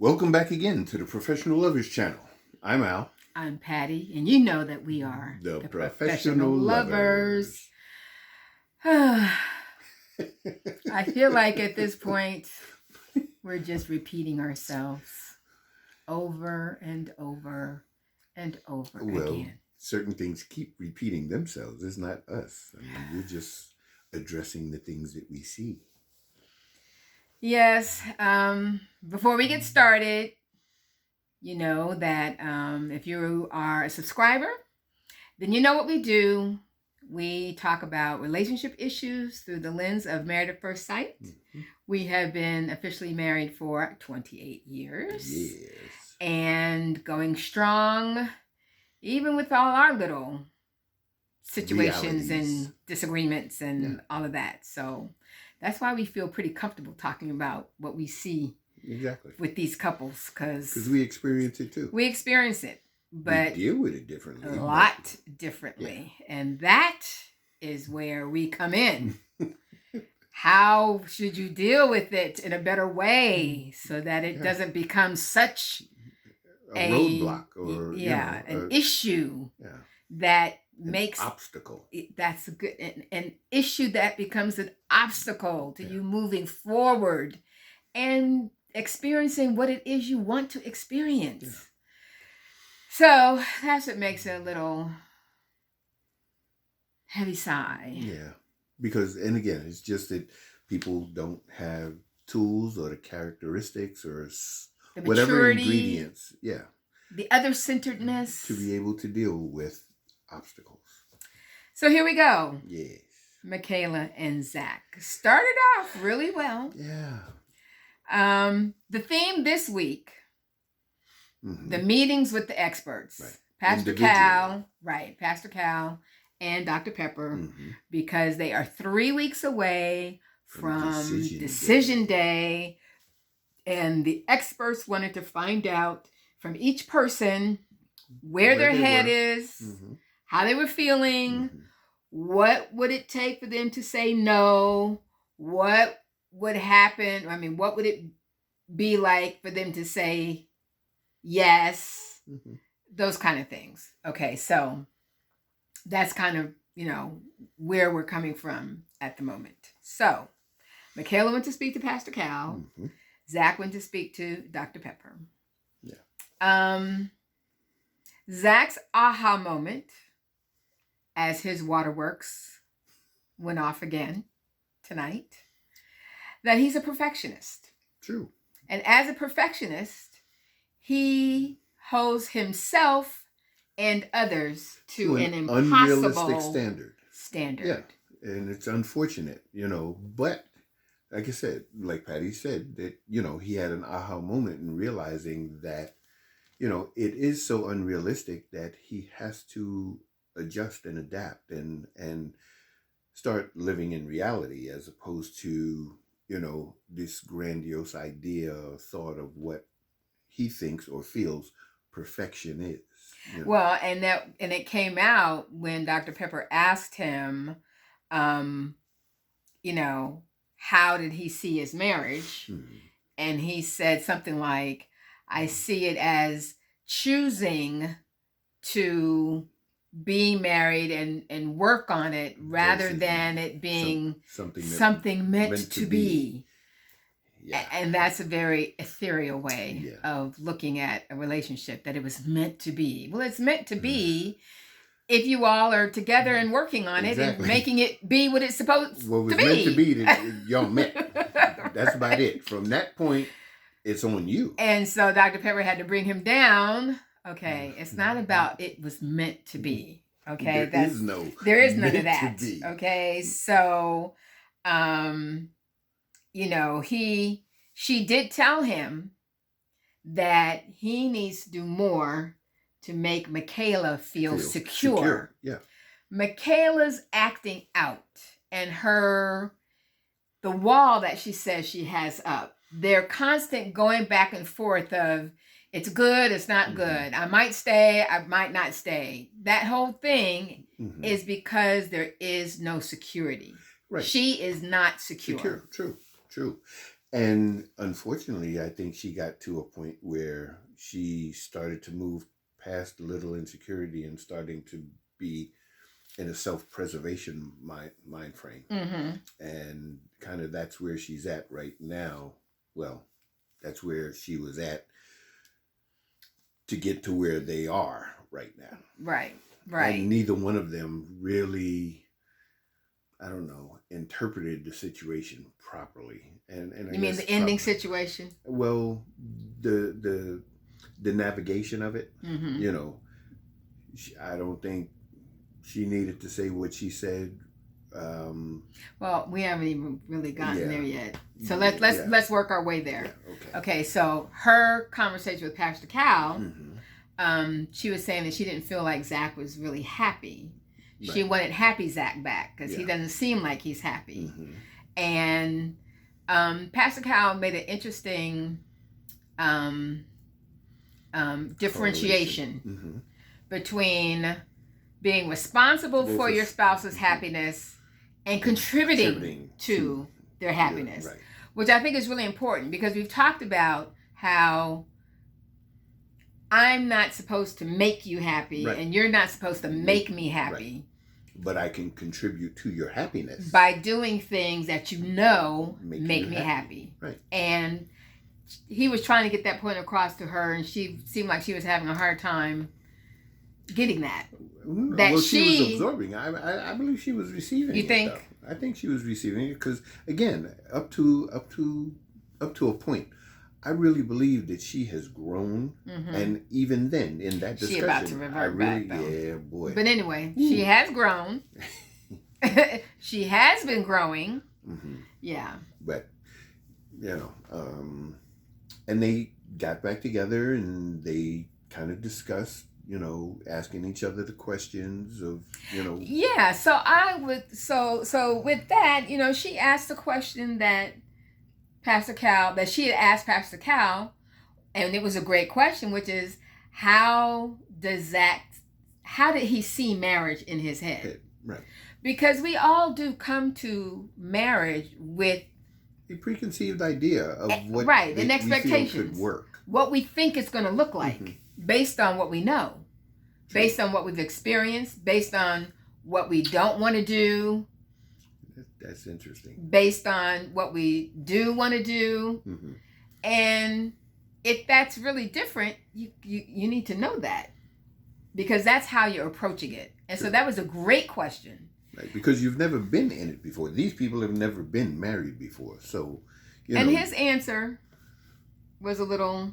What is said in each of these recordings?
Welcome back again to the Professional Lovers channel. I'm Al. I'm Patty, and you know that we are the Professional Lovers. I feel like at this point, we're just repeating ourselves over and over and over again. Certain things keep repeating themselves. It's not us. I mean, we're just addressing the things that we see. Yes. Before we get started, you know that if you are a subscriber, then you know what we do. We talk about relationship issues through the lens of Married at First Sight. Mm-hmm. We have been officially married for 28 years. Yes. And going strong, even with all our little situations and disagreements and all of that. So that's why we feel pretty comfortable talking about what we see with these couples. Because we experience it too. We experience it. But we deal with it differently. A lot differently. Yeah. And that is where we come in. How should you deal with it in a better way so that it doesn't become such a roadblock or an issue that makes obstacle. That's a good an issue that becomes an obstacle to you moving forward and experiencing what it is you want to experience. Yeah. So that's what makes it a little heavy sigh. Yeah, because, and again, it's just that people don't have tools or the characteristics or the whatever ingredients. Yeah. The other-centeredness. To be able to deal with obstacles. So here we go. Yes. Michaela and Zach started off really well. Yeah. The theme this week, the meetings with the experts, Pastor Cal and Dr. Pepper, because they are 3 weeks away from decision day, and the experts wanted to find out from each person where their head is, how they were feeling, what would it take for them to say no, what would happen, what would it be like for them to say yes, those kind of things. Okay, so that's kind of, where we're coming from at the moment. So, Michaela went to speak to Pastor Cal. Zach went to speak to Dr. Pepper. Yeah. Zach's aha moment, as his waterworks went off again tonight, that he's a perfectionist. True. And as a perfectionist, he holds himself and others to an impossible unrealistic standard. Yeah, and it's unfortunate, but like I said, like Patty said, that, he had an aha moment in realizing that, it is so unrealistic that he has to adjust and adapt and start living in reality as opposed to, this grandiose idea or thought of what he thinks or feels perfection is. Well, and it came out when Dr. Pepper asked him, how did he see his marriage? And he said something like, I see it as choosing to be married and work on it rather than it being something meant to be. Yeah. And that's a very ethereal way of looking at a relationship, that it was meant to be. Well, it's meant to be if you all are together and working on it and making it be what it's supposed to be. What was meant to be that y'all met. That's about it. From that point, it's on you. And so Dr. Pepper had to bring him down. Okay, it's not about it was meant to be. Okay, there is none of that. Okay, so she did tell him that he needs to do more to make Michaela feel secure. Yeah. Michaela's acting out, and the wall that she says she has up, their constant going back and forth of it's good, it's not good. I might stay, I might not stay. That whole thing is because there is no security. Right. She is not secure. True. And unfortunately, I think she got to a point where she started to move past a little insecurity and starting to be in a self-preservation mind frame. Mm-hmm. And kind of that's where she's at right now. Well, that's where she was at to get to where they are right now. Right. And neither one of them really, I don't know, interpreted the situation properly. And you mean the ending situation? Well, the navigation of it. Mm-hmm. You know, I don't think she needed to say what she said. Well, we haven't even really gotten there yet. So let's work our way there. Yeah, okay. So her conversation with Pastor Cal, mm-hmm. She was saying that she didn't feel like Zach was really happy. Right. She wanted happy Zach back because he doesn't seem like he's happy. Mm-hmm. And Pastor Cal made an interesting differentiation mm-hmm. between being responsible for your spouse's happiness and contributing to their happiness, right. which I think is really important because we've talked about how I'm not supposed to make you happy and you're not supposed to make me happy. Right. But I can contribute to your happiness by doing things that you know make me happy. Right. And he was trying to get that point across to her, and she seemed like she was having a hard time getting that. That she was absorbing. I believe she was receiving. You think? I think she was receiving it because, again, up to a point, I really believe that she has grown, and even then, in that discussion, she about to revert back, though. Yeah, boy. But anyway, she has grown. She has been growing. Mm-hmm. Yeah. But and they got back together and they kind of discussed, asking each other the questions of, Yeah. So I would. So with that, she asked the question that she had asked Pastor Cal, and it was a great question, which is how did he see marriage in his head? Right. Because we all do come to marriage with a preconceived idea of what and expectations could work. What we think it's going to look like based on what we know, based on what we've experienced, based on what we don't want to do. That's interesting. Based on what we do want to do. Mm-hmm. And if that's really different, you need to know that. Because that's how you're approaching it. And so that was a great question. Right, because you've never been in it before. These people have never been married before. So, And his answer was a little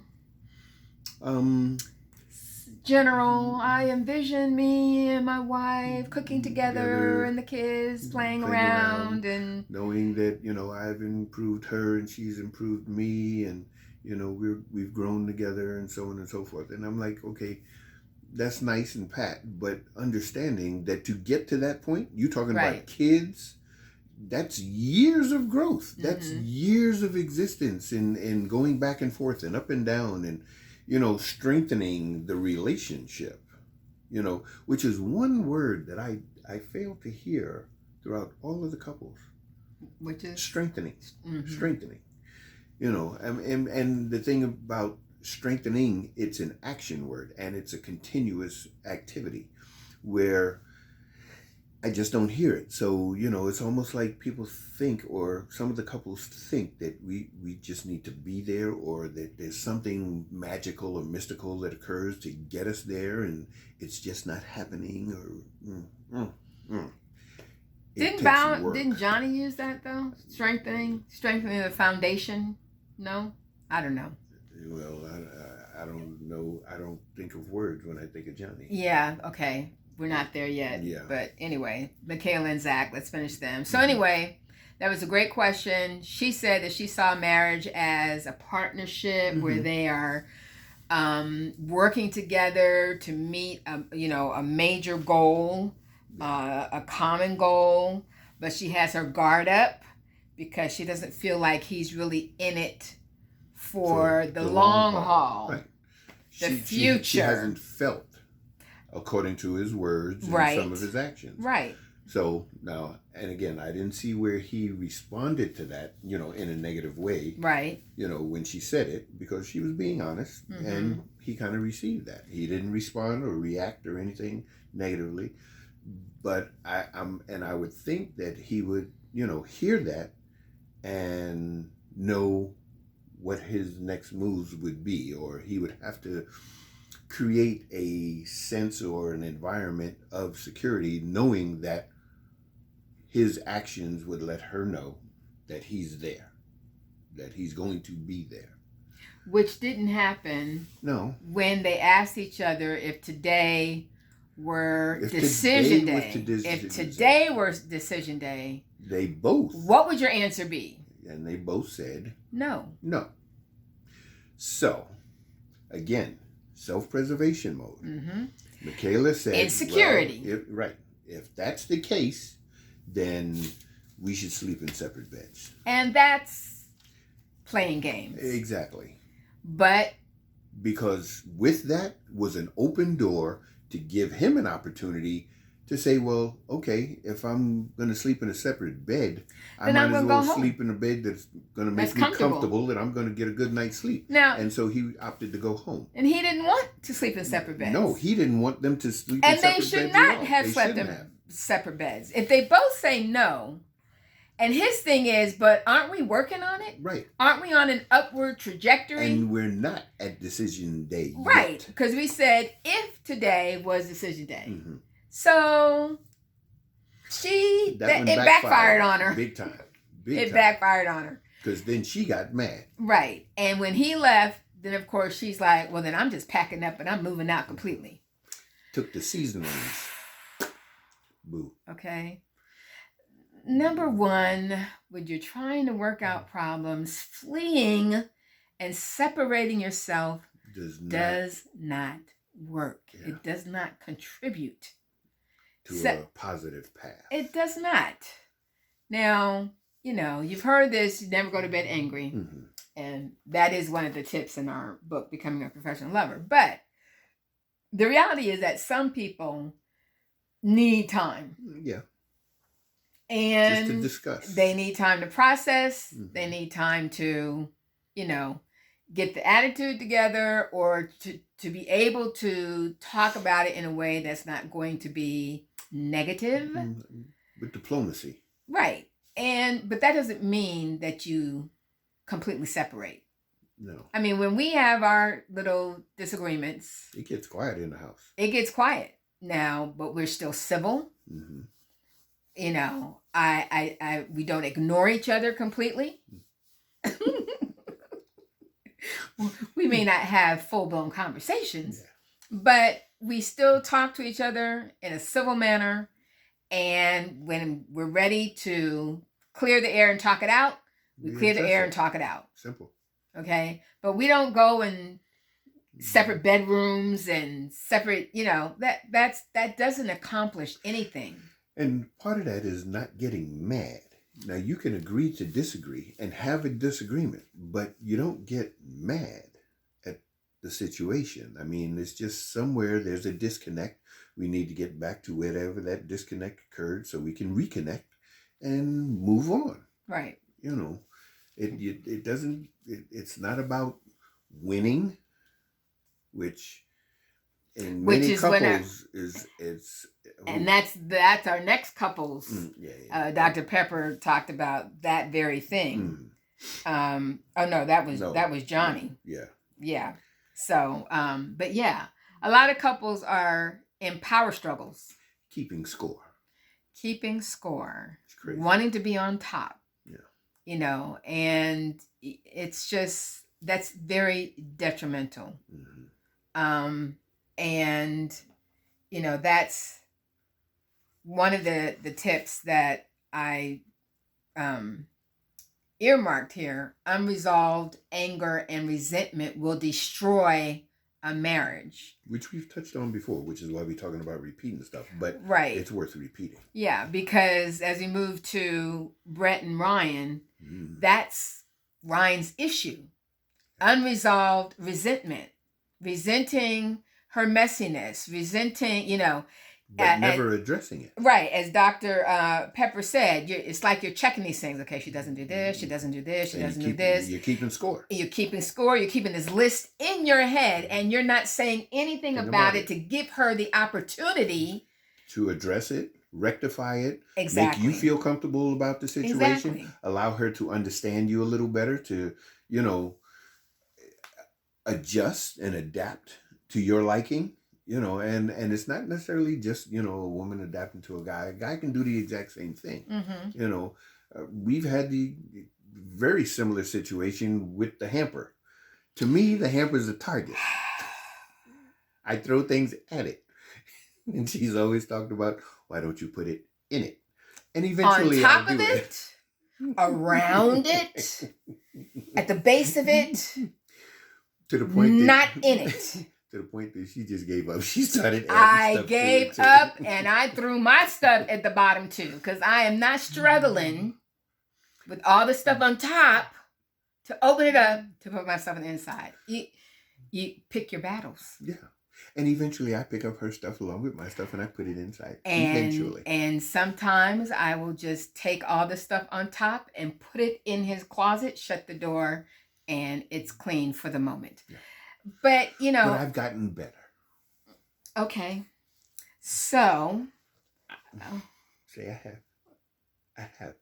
general. I envision me and my wife cooking together and the kids playing around and knowing that I've improved her and she's improved me, and we've grown together and so on and so forth. And I'm like, okay, that's nice and pat, but understanding that to get to that point, you talking about kids, that's years of growth. That's years of existence and going back and forth and up and down and strengthening the relationship, which is one word that I fail to hear throughout all of the couples. Which is? Strengthening. Mm-hmm. Strengthening. And the thing about strengthening, it's an action word and it's a continuous activity where I just don't hear it. So, it's almost like people think, or some of the couples think, that we just need to be there, or that there's something magical or mystical that occurs to get us there, and it's just not happening, or... Didn't Johnny use that, though? Strengthening the foundation? No? I don't know. Well, I don't know. I don't think of words when I think of Johnny. Yeah, okay. We're not there yet. Yeah. But anyway, Michaela and Zach, let's finish them. So anyway, that was a great question. She said that she saw marriage as a partnership where they are working together to meet a major goal, a common goal, but she has her guard up because she doesn't feel like he's really in it for the long haul. Right. The future. She hasn't felt, according to his words and some of his actions. Right. So now, and again, I didn't see where he responded to that, in a negative way, Right. when she said it, because she was being honest, and he kind of received that. He didn't respond or react or anything negatively, but I would think that he would, hear that and know what his next moves would be, or he would have to create a sense or an environment of security, knowing that his actions would let her know that he's there, that he's going to be there. Which didn't happen. No. When they asked each other if today were decision day. If today were decision day, they both. What would your answer be? And they both said no. No. So, again, self-preservation mode. Mm-hmm. Michaela said insecurity. Well, right. If that's the case, then we should sleep in separate beds. And that's playing games. Exactly. But because with that was an open door to give him an opportunity to say, well, okay, if I'm going to sleep in a separate bed, I might as well sleep in a bed that's going to make me comfortable and I'm going to get a good night's sleep. Now, and so he opted to go home. And he didn't want to sleep in separate beds. No, he didn't want them to sleep in separate beds. And they should not have slept in separate beds. If they both say no, and his thing is, but aren't we working on it? Right. Aren't we on an upward trajectory? And we're not at decision day yet. Right. Because we said if today was decision day. Mm-hmm. So it backfired on her. Big time. It backfired on her. Because then she got mad. Right. And when he left, then of course she's like, well, then I'm just packing up and I'm moving out completely. Took the seasonings. Boo. Okay. Number one, when you're trying to work out problems, fleeing and separating yourself does not work. Yeah. It does not contribute to a positive path. It does not. Now, you've heard this, you never go to bed angry. Mm-hmm. And that is one of the tips in our book, Becoming a Professional Lover. But the reality is that some people need time. Yeah. And just to discuss. They need time to process. Mm-hmm. They need time to, get the attitude together, or to be able to talk about it in a way that's not going to be negative. Mm-hmm. With diplomacy. Right. But that doesn't mean that you completely separate. No. I mean, when we have our little disagreements, it gets quiet in the house. It gets quiet now, but we're still civil. Mm-hmm. We don't ignore each other completely. We may not have full-blown conversations, but we still talk to each other in a civil manner. And when we're ready to clear the air and talk it out, we clear the air and talk it out. Simple. Okay? But we don't go in separate bedrooms and separate, that doesn't accomplish anything. And part of that is not getting mad. Now, you can agree to disagree and have a disagreement, but you don't get mad at the situation. I mean, it's just somewhere there's a disconnect. We need to get back to wherever that disconnect occurred so we can reconnect and move on. Right. It's not about winning, which in many couples is. And that's our next couples. Dr. Pepper talked about that very thing. That was Johnny. Yeah. So, but yeah, a lot of couples are in power struggles. Keeping score. It's crazy. Wanting to be on top. Yeah. And it's just, that's very detrimental. Mm-hmm. And that's one of the tips that I earmarked here. Unresolved anger and resentment will destroy a marriage. Which we've touched on before, which is why we're talking about repeating stuff. But it's worth repeating. Yeah, because as we move to Brett and Ryan, that's Ryan's issue. Unresolved resentment. Resenting her messiness. Resenting, But never addressing it. Right. As Dr. Pepper said, it's like you're checking these things. Okay, she doesn't do this, she doesn't do this, she doesn't do this. You're keeping score. You're keeping score. You're keeping this list in your head, and you're not saying anything about it to give her the opportunity to address it, rectify it, exactly. make you feel comfortable about the situation, allow her to understand you a little better, to, adjust and adapt to your liking, and it's not necessarily just, a woman adapting to a guy. A guy can do the exact same thing. Mm-hmm. We've had the very similar situation with the hamper. To me, the hamper is a target. I throw things at it. And she's always talked about, why don't you put it in it? And eventually on top of it, around it, at the base of it, to the point not in it. To the point that she just gave up. She started adding stuff. I gave up and I threw my stuff at the bottom too, because I am not struggling with all the stuff on top to open it up to put my stuff on the inside. You pick your battles. Yeah. And eventually I pick up her stuff along with my stuff and I put it inside. Eventually. And sometimes I will just take all the stuff on top and put it in his closet, shut the door, and it's clean for the moment. Yeah. But, But I've gotten better. Okay. So. Say I have.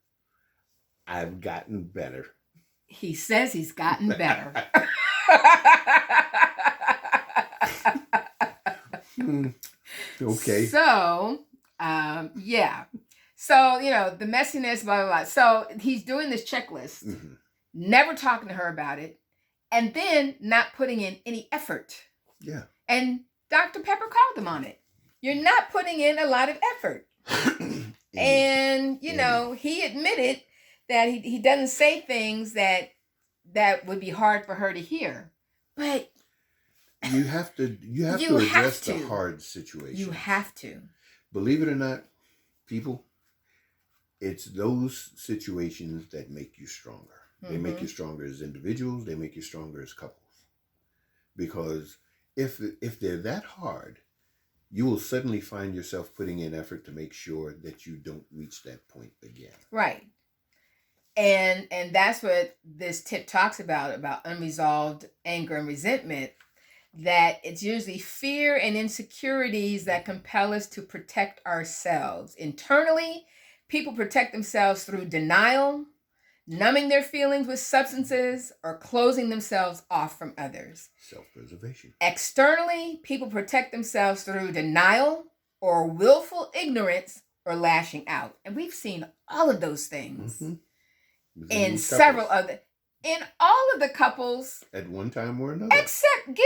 I've gotten better. He says he's gotten better. Okay. So, yeah. So, the messiness, blah, blah, blah. So he's doing this checklist, never talking to her about it, and then not putting in any effort. Yeah. And Dr. Pepper called him on it. You're not putting in a lot of effort. And, he admitted that he doesn't say things that would be hard for her to hear. But you have to address the hard situation. You have to. Believe it or not, people, it's those situations that make you stronger. They make you stronger as individuals. They make you stronger as couples. Because if they're that hard, you will suddenly find yourself putting in effort to make sure that you don't reach that point again. Right. And that's what this tip talks about unresolved anger and resentment, that it's usually fear and insecurities that compel us to protect ourselves. Internally, people protect themselves through denial, numbing their feelings with substances, or closing themselves off from others. Self-preservation. Externally, people protect themselves through denial or willful ignorance or lashing out. And we've seen all of those things. Mm-hmm. In all of the couples. At one time or another. Except Gil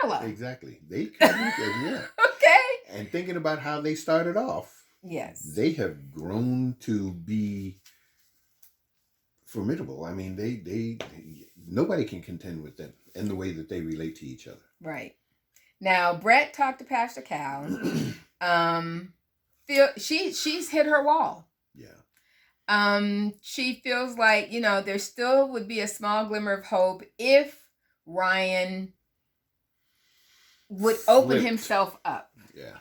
and Myrla. Exactly. They communicate, yeah. Okay. And thinking about how they started off. Yes. They have grown to be formidable. I mean, they nobody can contend with them in the way that they relate to each other. Right. Now, Brett talked to Pastor Cal. She's hit her wall. Yeah. She feels like, there still would be a small glimmer of hope if Ryan would open himself up. Yeah.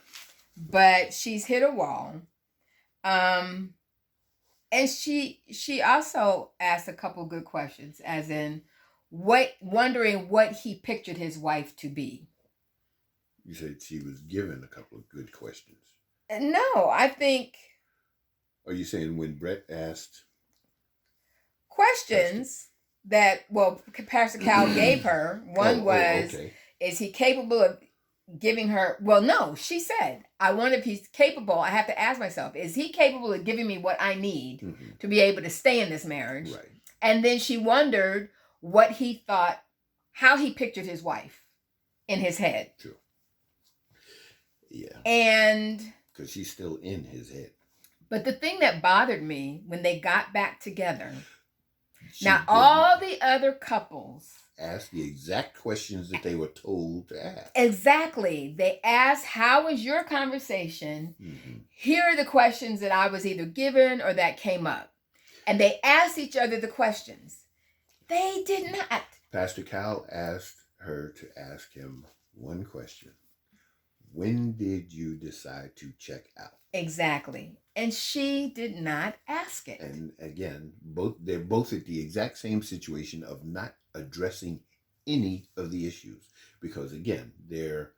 But she's hit a wall. And she also asked a couple good questions, as in wondering what he pictured his wife to be. You said she was given a couple of good questions. No, I think. Are you saying when Brett asked questions that, Pastor Cal gave her? One was, is he capable of giving her, no, she said, I wonder if he's capable. I have to ask myself, is he capable of giving me what I need to be able to stay in this marriage? Right. And then she wondered what he thought, how he pictured his wife in his head. True. Yeah. And because she's still in his head. But the thing that bothered me when they got back together, all the other couples asked the exact questions that they were told to ask. Exactly. They asked, how was your conversation? Mm-hmm. Here are the questions that I was either given or that came up. And they asked each other the questions. They did not. Pastor Cal asked her to ask him one question. when did you decide to check out? Exactly. And she did not ask it. And again, they're both at the exact same situation of not addressing any of the issues. Because again, they're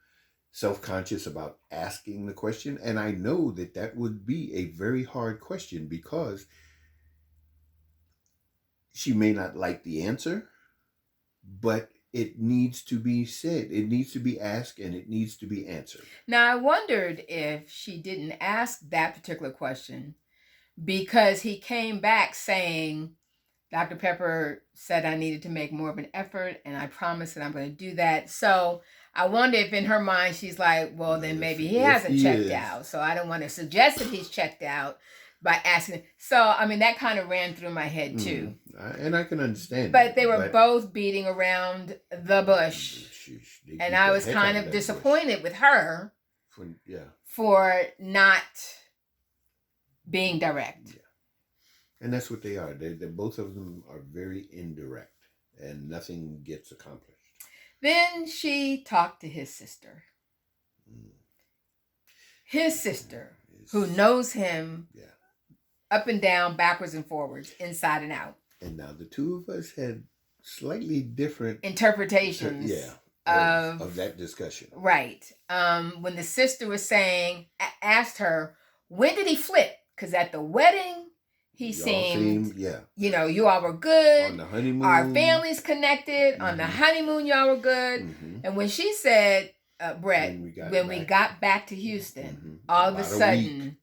self-conscious about asking the question. And I know that would be a very hard question because she may not like the answer, but it needs to be said. It needs to be asked and it needs to be answered. Now, I wondered if she didn't ask that particular question because he came back saying, Dr. Pepper said I needed to make more of an effort, and I promised that I'm going to do that. So I wonder if in her mind she's like, well, then maybe he hasn't checked out. So I don't want to suggest that he's checked out by asking. So, I mean, that kind of ran through my head too. And I can understand but they were both beating around the bush. And I was kind of disappointed with her for not being direct. Yeah. And that's what they are. They both of them are very indirect and nothing gets accomplished. Then she talked to his sister. His sister, who knows him up and down, backwards and forwards, inside and out. And now the two of us had slightly different interpretations of that discussion. Right. When the sister was saying, asked her, when did he flip? Because at the wedding, he seemed, you all were good. On the honeymoon. Our families connected. Mm-hmm. On the honeymoon, y'all were good. Mm-hmm. And when she said, Brett, when we got back to Houston, all of a sudden,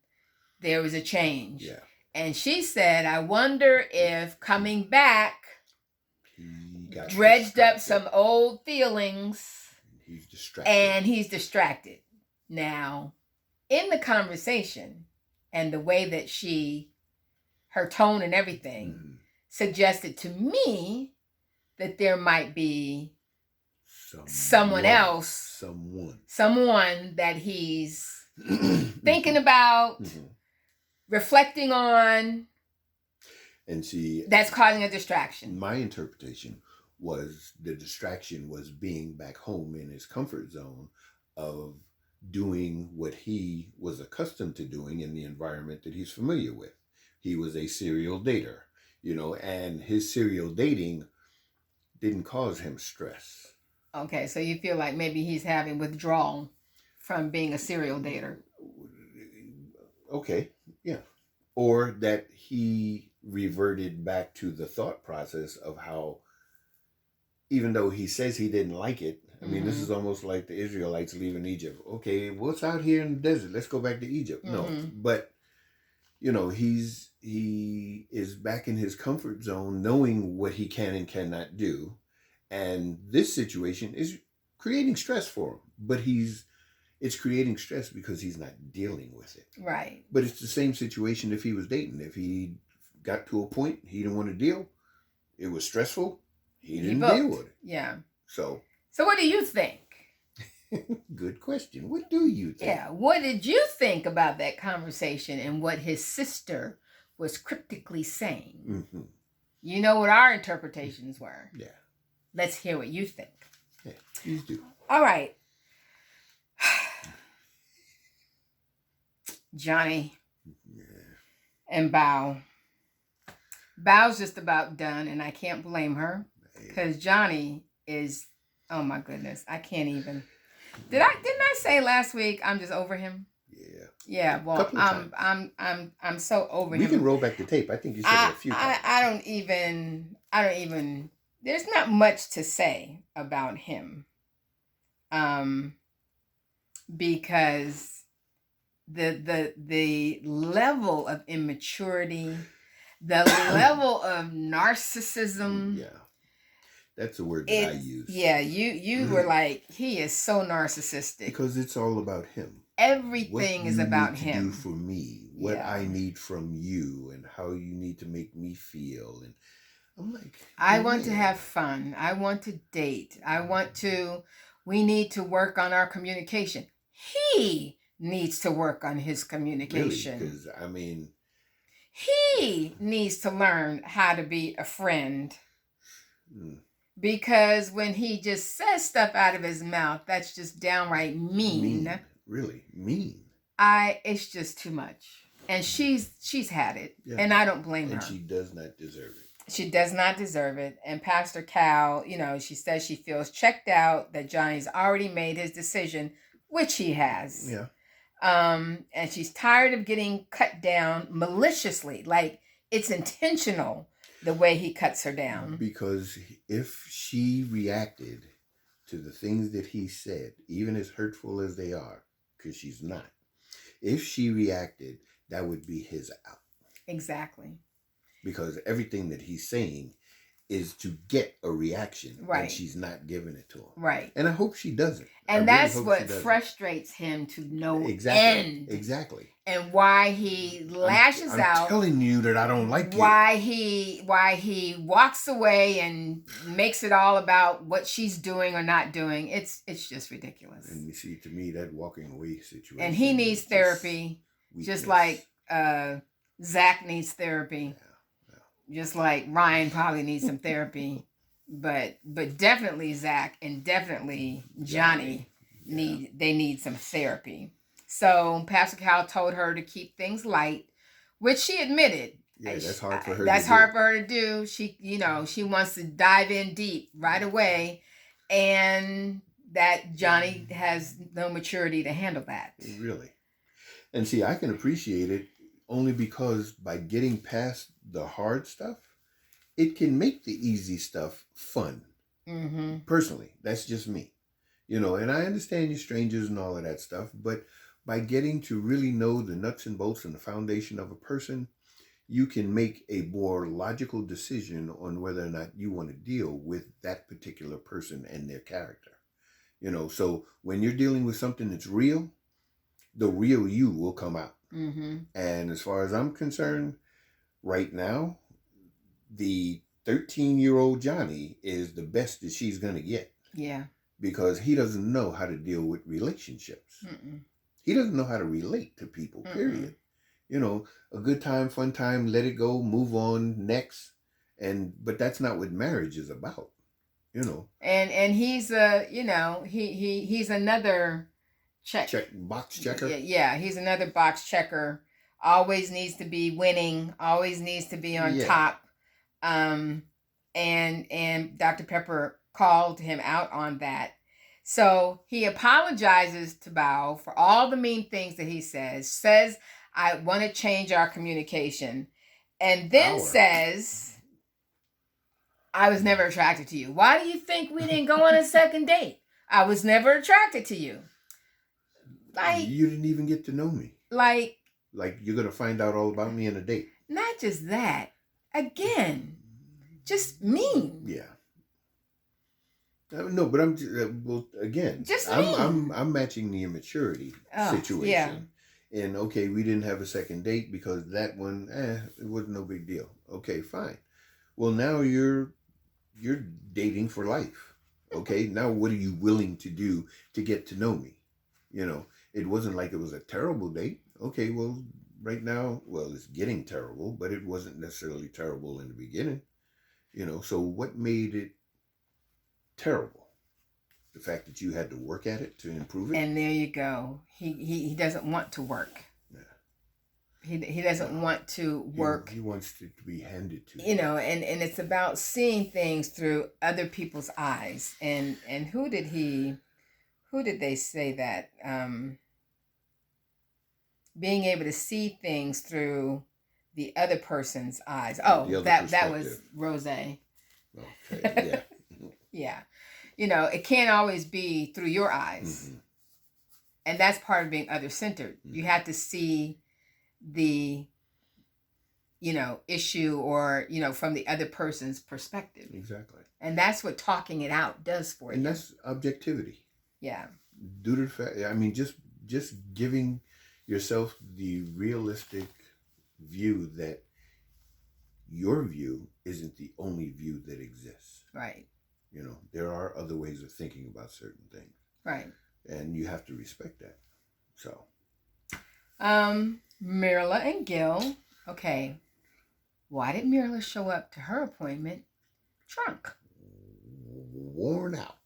there was a change. Yeah. And she said, I wonder if coming back dredged up some old feelings. He's distracted. Now, in the conversation and the way that her tone and everything suggested to me that there might be someone that he's thinking about, reflecting on, and see, that's causing a distraction. My interpretation was the distraction was being back home in his comfort zone of doing what he was accustomed to doing in the environment that he's familiar with. He was a serial dater, and his serial dating didn't cause him stress. Okay, so you feel like maybe he's having withdrawal from being a serial dater. Okay, yeah. Or that he reverted back to the thought process of how, even though he says he didn't like it, I mean, this is almost like the Israelites leaving Egypt. Okay, what's out here in the desert? Let's go back to Egypt. No, but, he is back in his comfort zone, knowing what he can and cannot do. And this situation is creating stress for him. But it's creating stress because he's not dealing with it. Right. But it's the same situation if he was dating. If he got to a point he didn't want to deal, it was stressful, he didn't deal with it. Yeah. So what do you think? Good question. What do you think? Yeah. What did you think about that conversation and what his sister was cryptically saying? Mm-hmm. You know what our interpretations were. Yeah. Let's hear what you think. Yeah, please do. All right. Johnny and Bao. Bao's just about done, and I can't blame her because Johnny is, oh my goodness, I can't even. Didn't I say last week I'm just over him? Yeah. Yeah. Well, I'm so over him. We can roll back the tape. I think you said it a few times. I don't even. There's not much to say about him. Because the level of immaturity, the level of narcissism. Yeah. That's a word that I use. Yeah, you were like, he is so narcissistic. Because it's all about him. Everything is about him. What you need to do for me, what I need from you, and how you need to make me feel. And I'm like, I want to have fun. I want to date. We need to work on our communication. He needs to work on his communication. Really? Because, I mean, he needs to learn how to be a friend. Because when he just says stuff out of his mouth, that's just downright mean. really mean. It's just too much. And she's had it. Yeah. And I don't blame her. And she does not deserve it. She does not deserve it. And Pastor Cal, she says she feels checked out, that Johnny's already made his decision, which he has. Yeah. And she's tired of getting cut down maliciously. Like, it's intentional the way he cuts her down. Because if she reacted to the things that he said, even as hurtful as they are, because she's not, if she reacted, that would be his out. Exactly. Because everything that he's saying is to get a reaction. Right. And she's not giving it to him. Right. And I hope she doesn't. And that's what frustrates him to no end. Exactly. And why he lashes out. I'm telling you that I don't like you. Why he walks away and makes it all about what she's doing or not doing. It's just ridiculous. And you see, to me, that walking away situation. And he needs therapy, just like Zach needs therapy. Yeah. Just like Ryan probably needs some therapy. But definitely Zach and definitely Johnny need some therapy. So Pastor Cal told her to keep things light, which she admitted. Yeah, that's hard for her. That's hard for her to do. She, she wants to dive in deep right away, and that Johnny has no maturity to handle that. Really, and see, I can appreciate it only because by getting past the hard stuff, it can make the easy stuff fun. Mm-hmm. Personally, that's just me, and I understand you're strangers and all of that stuff, but by getting to really know the nuts and bolts and the foundation of a person, you can make a more logical decision on whether or not you want to deal with that particular person and their character. So when you're dealing with something that's real, the real you will come out. Mm-hmm. And as far as I'm concerned, right now, the 13-year-old Johnny is the best that she's going to get. Yeah. Because he doesn't know how to deal with relationships. Mm-mm. He doesn't know how to relate to people, period. A good time, fun time, let it go, move on, next. But that's not what marriage is about, And he's he's another box checker. Yeah, he's another box checker. Always needs to be winning, always needs to be on top. And Dr. Pepper called him out on that. So he apologizes to Bao for all the mean things that he says, I want to change our communication. And then says, I was never attracted to you. Why do you think we didn't go on a second date? I was never attracted to you. Like, you didn't even get to know me. Like you're going to find out all about me in a date. Not just that. Again, just mean. Yeah. No, but I'm matching the immaturity situation. Yeah. And okay, we didn't have a second date because that one, it wasn't no big deal. Okay, fine. Well, now you're dating for life. Okay, now what are you willing to do to get to know me? It wasn't like it was a terrible date. Okay, well, right now, it's getting terrible, but it wasn't necessarily terrible in the beginning. So what made it terrible? The fact that you had to work at it to improve it? And there you go. He doesn't want to work. Yeah. He doesn't want to work. He wants it to be handed to him. And it's about seeing things through other people's eyes. And who did they say that? Being able to see things through the other person's eyes. Oh, that was Rose. Okay, yeah. Yeah. It can't always be through your eyes. Mm-hmm. And that's part of being other-centered. Mm-hmm. You have to see the, issue or, from the other person's perspective. Exactly. And that's what talking it out does for you. And that's objectivity. Yeah. Due to the fact, just giving yourself the realistic view that your view isn't the only view that exists. Right. There are other ways of thinking about certain things. Right. And you have to respect that. So. Myrla and Gil. Okay. Why did Myrla show up to her appointment drunk? Worn out.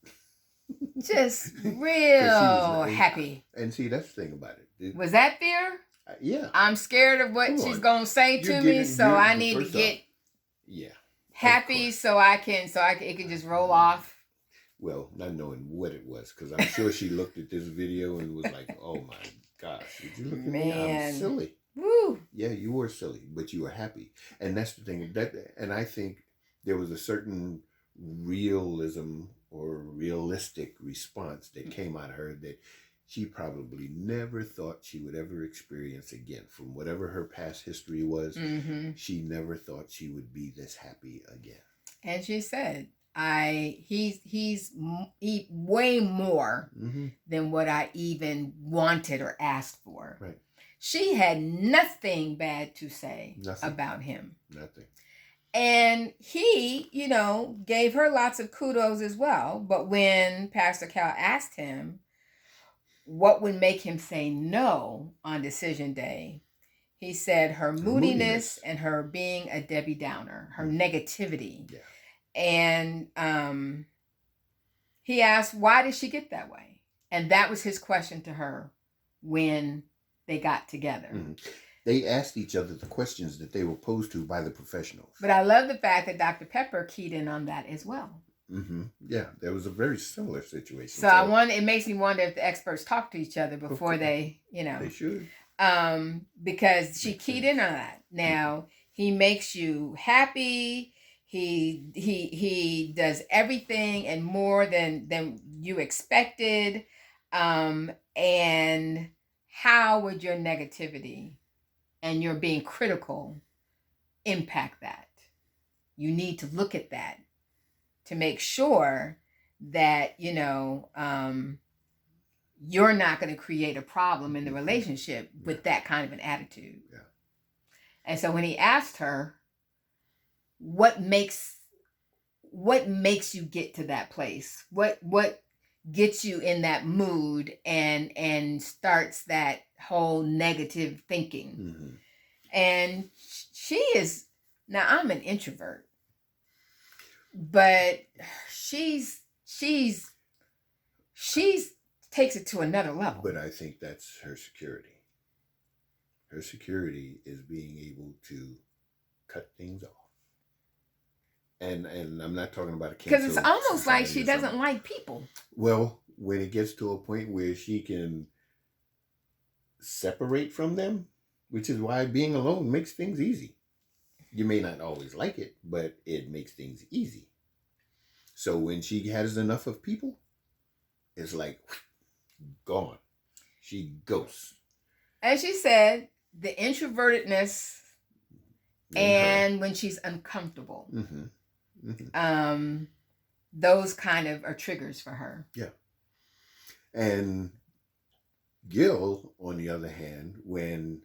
just real happy. And see, that's the thing about it. Was that fear? Yeah. I'm scared of what she's going to say to me, so I need to get happy so I can it can just roll off. Well, not knowing what it was, because I'm sure she looked at this video and was like, "Oh my gosh, did you look at me? I'm silly." Woo. Yeah, you were silly, but you were happy, and that's the thing. And I think there was a certain realism or realistic response that came out of her that she probably never thought she would ever experience again. From whatever her past history was, she never thought she would be this happy again. And she said, he's way more than what I even wanted or asked for. Right. She had nothing bad to say about him. Nothing. And he, gave her lots of kudos as well. But when Pastor Cal asked him what would make him say no on decision day, he said her moodiness and her being a Debbie Downer, her negativity. Yeah. And he asked, why did she get that way? And that was his question to her when they got together. They asked each other the questions that they were posed to by the professionals. But I love the fact that Dr. Pepper keyed in on that as well. Yeah, there was a very similar situation. So it makes me wonder if the experts talk to each other before they, They should. Because she keyed in on that. Now, he makes you happy. He does everything and more than you expected. And how would your negativity and your being critical impact that? You need to look at that to make sure that, you're not going to create a problem in the relationship with that kind of an attitude. Yeah. And so when he asked her, what makes you get to that place? What gets you in that mood and starts that whole negative thinking? And she is, now I'm an introvert, but she's takes it to another level. But I think that's her security. Her security is being able to cut things off. And I'm not talking about a because it's almost like she doesn't like people. Well, when it gets to a point where she can separate from them, which is why being alone makes things easy. You may not always like it, but it makes things easy. So when she has enough of people, it's like gone. She ghosts. As she said, the introvertedness and when she's uncomfortable. Those kind of are triggers for her. Yeah. And Gil, on the other hand, when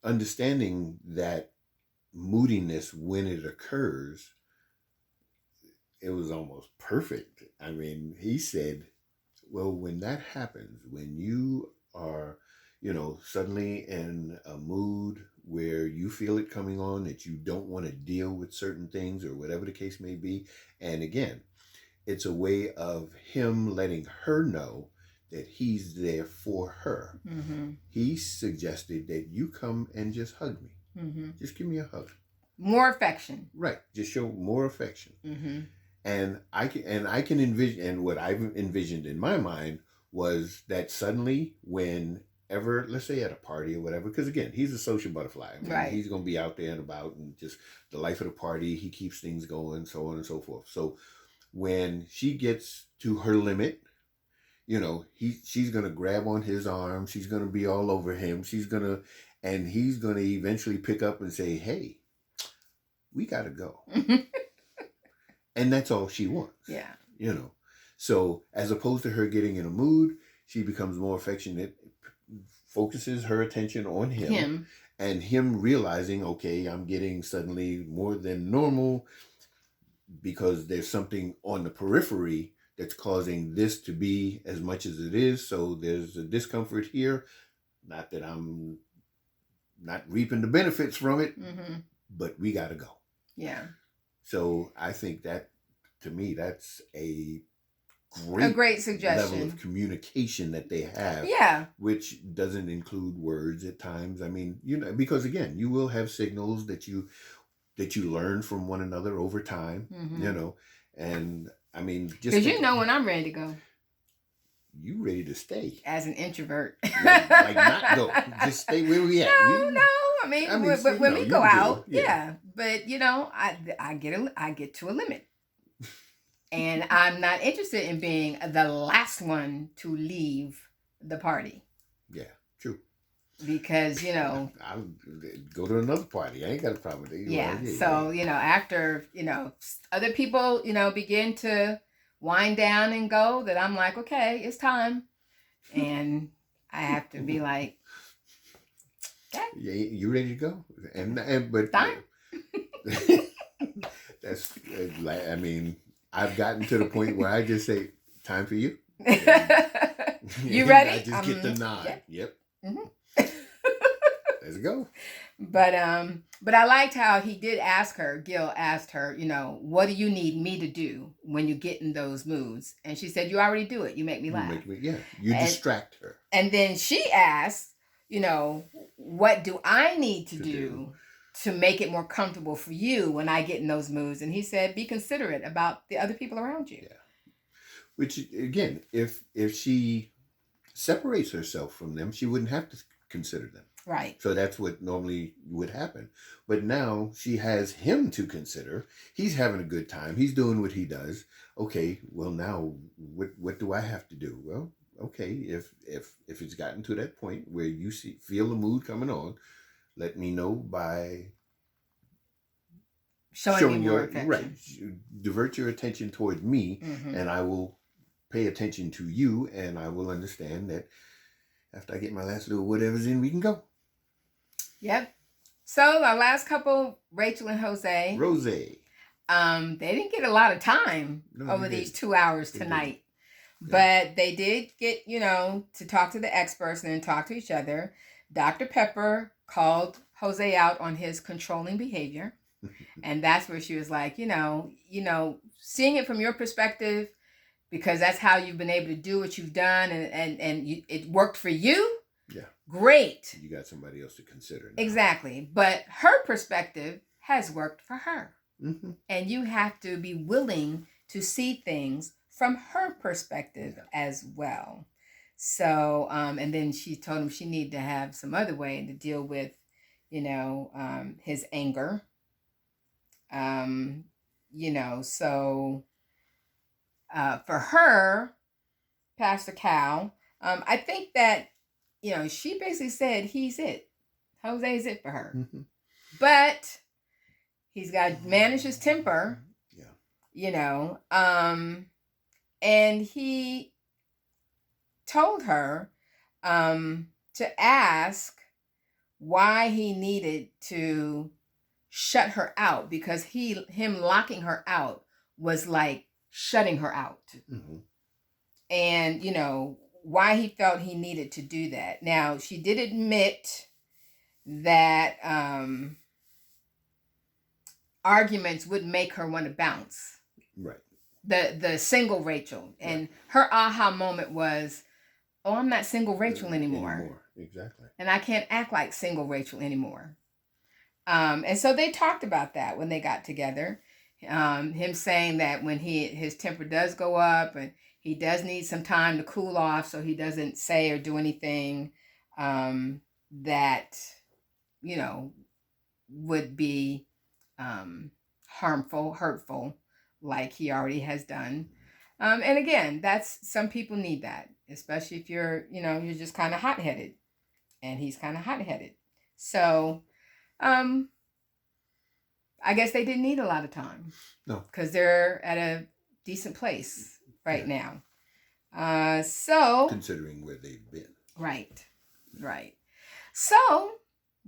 understanding that moodiness when it occurs, it was almost perfect. I mean, he said, well, when that happens, when you are, suddenly in a mood where you feel it coming on, that you don't want to deal with certain things or whatever the case may be. And again, it's a way of him letting her know that he's there for her. He suggested that you come and just hug me. Just give me a hug. More affection. Right. Just show more affection. And I can envision, and what I've envisioned in my mind was that suddenly whenever, let's say at a party or whatever, because again, he's a social butterfly. I mean, right. He's going to be out there and about and just the life of the party. He keeps things going, so on and so forth. So when she gets to her limit, she's going to grab on his arm. She's going to be all over him. And he's going to eventually pick up and say, hey, we got to go. And that's all she wants. Yeah. So as opposed to her getting in a mood, she becomes more affectionate, focuses her attention on him. And him realizing, okay, I'm getting suddenly more than normal because there's something on the periphery that's causing this to be as much as it is. So there's a discomfort here. Not that I'm not reaping the benefits from it, but we got to go. Yeah. So I think that, to me, that's a great suggestion. level of communication that they have. Yeah. Which doesn't include words at times. I mean, because again, you will have signals that you learn from one another over time, and I mean, just because when I'm ready to go. You ready to stay as an introvert? like not go, just stay where we at. No. I mean when we go out, yeah. But I get to a limit, and I'm not interested in being the last one to leave the party. Yeah, true. Because I'll go to another party. I ain't got a problem with it. Yeah. So after other people begin to wind down and go, that I'm like, okay, it's time, and I have to be like, okay, yeah, you ready to go? But time. That's like, I mean, I've gotten to the point where I just say, time for you. You ready? I just get the nod. Yep. Mm-hmm. Let's go. But I liked how he did ask her. Gil asked her, what do you need me to do when you get in those moods? And she said, you already do it. You make me laugh. You distract her. And then she asked, what do I need to do to make it more comfortable for you when I get in those moods? And he said, be considerate about the other people around you. Yeah. Which, again, if she separates herself from them, she wouldn't have to consider them. Right. So that's what normally would happen. But now she has him to consider. He's having a good time. He's doing what he does. Okay, well now what do I have to do? Well, okay, if it's gotten to that point where you feel the mood coming on, let me know by showing your affection. Right. Divert your attention towards me, and I will pay attention to you, and I will understand that after I get my last little whatever's in, we can go. Yep. So our last couple, Rachel and Jose. They didn't get a lot of time over these 2 hours tonight. But they did get, to talk to the experts and then talk to each other. Dr. Pepper called Jose out on his controlling behavior. And that's where she was like, seeing it from your perspective, because that's how you've been able to do what you've done, and it worked for you. Yeah. Great. You got somebody else to consider now. Exactly. But her perspective has worked for her. Mm-hmm. And you have to be willing to see things from her perspective as well. So, and then she told him she needed to have some other way to deal with, his anger. So for her, Pastor Cal, I think that, she basically said he's it. Jose's it for her. Mm-hmm. But he's got to manage his temper. Yeah. And he told her to ask why he needed to shut her out, because him locking her out was like shutting her out. Mm-hmm. And, why he felt he needed to do that. Now, she did admit that arguments would make her want to bounce. Right. The single Rachel. And her aha moment was, oh, I'm not single Rachel anymore. Exactly. And I can't act like single Rachel anymore. And so they talked about that when they got together. Him saying that when his temper does go up and he does need some time to cool off, so he doesn't say or do anything that, would be harmful, hurtful, like he already has done. And again, some people need that, especially if you're just kind of hot-headed, and he's kind of hot-headed. So, I guess they didn't need a lot of time. No. Because they're at a decent place right now. So. Considering where they've been. Right. So,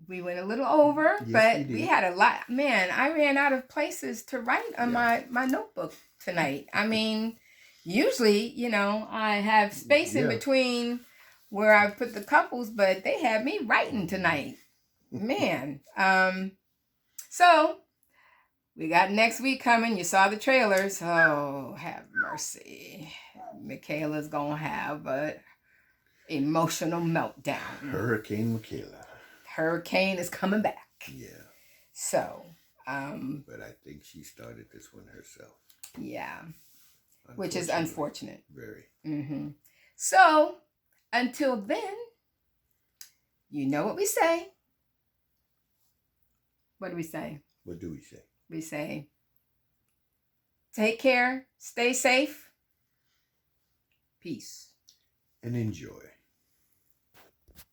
we went a little over, but we had a lot. Man, I ran out of places to write on my notebook tonight. I mean, usually, I have space in between where I put the couples, but they had me writing tonight. Man. So We got next week coming. You saw the trailers. Oh, have mercy. Michaela's going to have an emotional meltdown. Hurricane Michaela. Hurricane is coming back. Yeah. So. But I think she started this one herself. Yeah. Which is unfortunate. Very. Mm-hmm. So, until then, you know what we say. What do we say? What do we say? We say, take care, stay safe, peace. And enjoy.